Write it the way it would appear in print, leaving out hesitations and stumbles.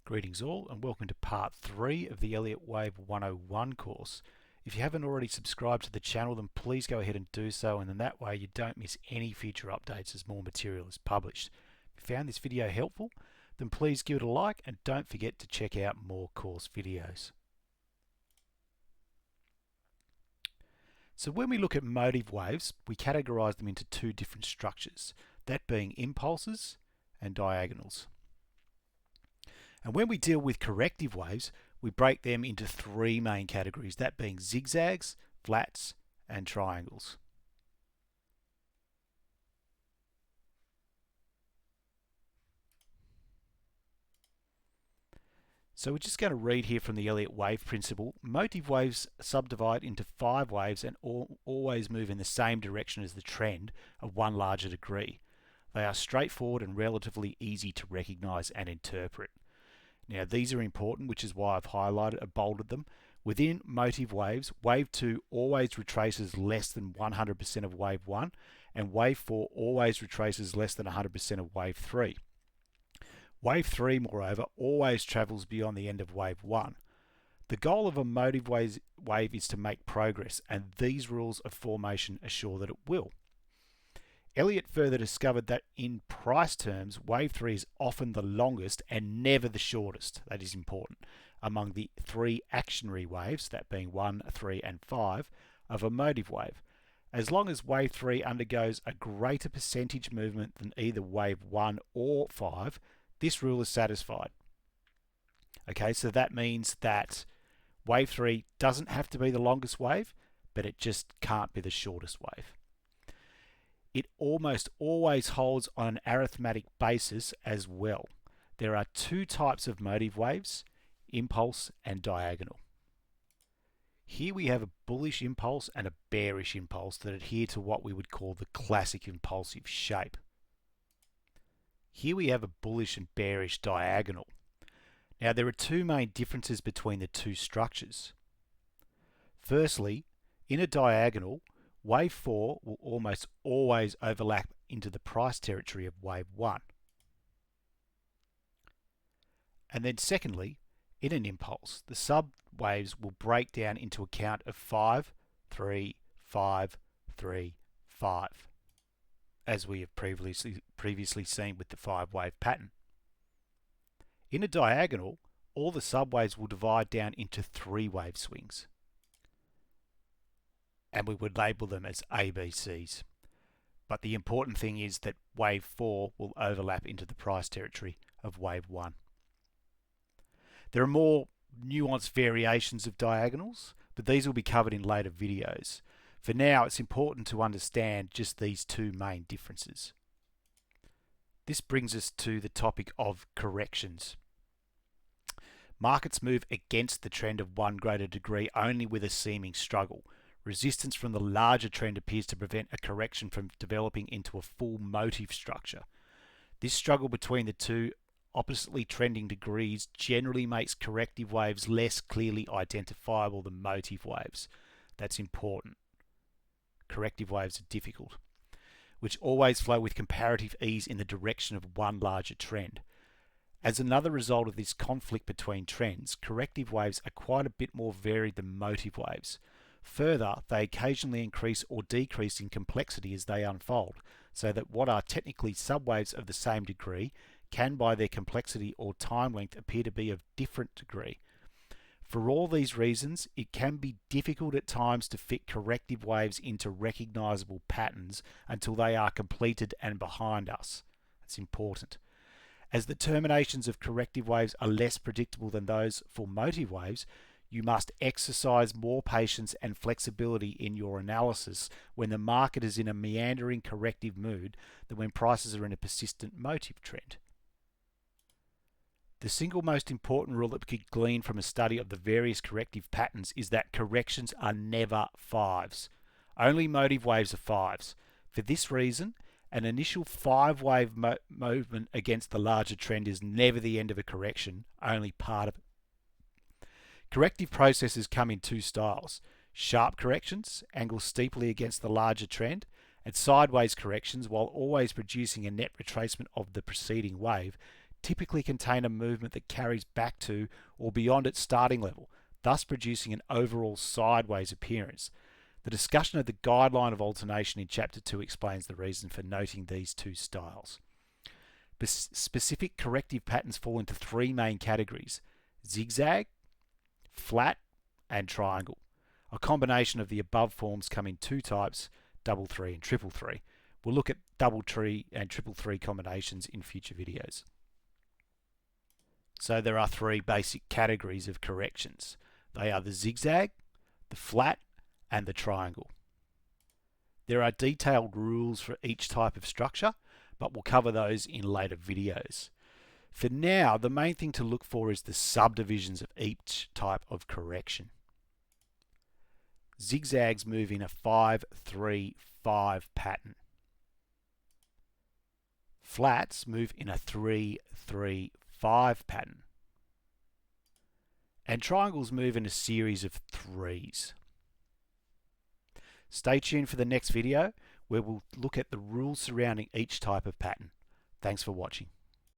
Greetings all and welcome to part 3 of the Elliott Wave 101 course. If you haven't already subscribed to the channel, then please go ahead and do so, and then that way you don't miss any future updates as more material is published. If you found this video helpful, then please give it a like and don't forget to check out more course videos. So when we look at motive waves, we categorize them into two different structures, that being impulses and diagonals. And when we deal with corrective waves, we break them into three main categories, that being zigzags, flats, and triangles. So we're just going to read here from the Elliott wave principle. Motive waves subdivide into 5 waves and always move in the same direction as the trend of one larger degree. They are straightforward and relatively easy to recognize and interpret. Now these are important, which is why I've highlighted and bolded them. Within motive waves, wave 2 always retraces less than 100% of wave 1, and wave 4 always retraces less than 100% of wave 3. Wave 3, moreover, always travels beyond the end of wave 1. The goal of a motive wave is to make progress, and these rules of formation assure that it will. Elliott further discovered that in price terms, wave 3 is often the longest and never the shortest, that is important, among the 3 actionary waves, that being 1, 3 and 5, of a motive wave. As long as wave 3 undergoes a greater percentage movement than either wave 1 or 5, this rule is satisfied. Okay, so that means that wave 3 doesn't have to be the longest wave, but it just can't be the shortest wave. It almost always holds on an arithmetic basis as well. There are 2 types of motive waves, impulse and diagonal. Here we have a bullish impulse and a bearish impulse that adhere to what we would call the classic impulsive shape. Here we have a bullish and bearish diagonal. Now there are 2 main differences between the 2 structures. Firstly, in a diagonal, wave 4 will almost always overlap into the price territory of wave 1. And then secondly, in an impulse, the sub-waves will break down into a count of 5, 3, 5, 3, 5, as we have previously seen with the 5-wave pattern. In a diagonal, all the sub-waves will divide down into 3 wave swings, and we would label them as ABCs. But the important thing is that wave 4 will overlap into the price territory of wave 1. There are more nuanced variations of diagonals, but these will be covered in later videos. For now, it's important to understand just these 2 main differences. This brings us to the topic of corrections. Markets move against the trend of one greater degree only with a seeming struggle. Resistance from the larger trend appears to prevent a correction from developing into a full motive structure. This struggle between the 2 oppositely trending degrees generally makes corrective waves less clearly identifiable than motive waves. That's important. Corrective waves are difficult, which always flow with comparative ease in the direction of one larger trend. As another result of this conflict between trends, corrective waves are quite a bit more varied than motive waves. Further, they occasionally increase or decrease in complexity as they unfold, so that what are technically subwaves of the same degree can by their complexity or time length appear to be of different degree. For all these reasons, it can be difficult at times to fit corrective waves into recognizable patterns until they are completed and behind us. That's important. As the terminations of corrective waves are less predictable than those for motive waves, you must exercise more patience and flexibility in your analysis when the market is in a meandering corrective mood than when prices are in a persistent motive trend. The single most important rule that we could glean from a study of the various corrective patterns is that corrections are never 5s. Only motive waves are 5s. For this reason, an initial 5-wave movement against the larger trend is never the end of a correction, only part of it. Corrective processes come in 2 styles: sharp corrections, angle steeply against the larger trend, and sideways corrections, while always producing a net retracement of the preceding wave, typically contain a movement that carries back to or beyond its starting level, thus producing an overall sideways appearance. The discussion of the guideline of alternation in Chapter 2 explains the reason for noting these two styles. Specific corrective patterns fall into three main categories: zigzag, flat, and triangle. A combination of the above forms come in two types, double three and triple three. We'll look at double three and triple three combinations in future videos. So there are three basic categories of corrections. They are the zigzag, the flat, and the triangle. There are detailed rules for each type of structure, but we'll cover those in later videos. For now, the main thing to look for is the subdivisions of each type of correction. Zigzags move in a 5-3-5 pattern. Flats move in a 3-3-5 pattern. And triangles move in a series of threes. Stay tuned for the next video where we'll look at the rules surrounding each type of pattern. Thanks for watching.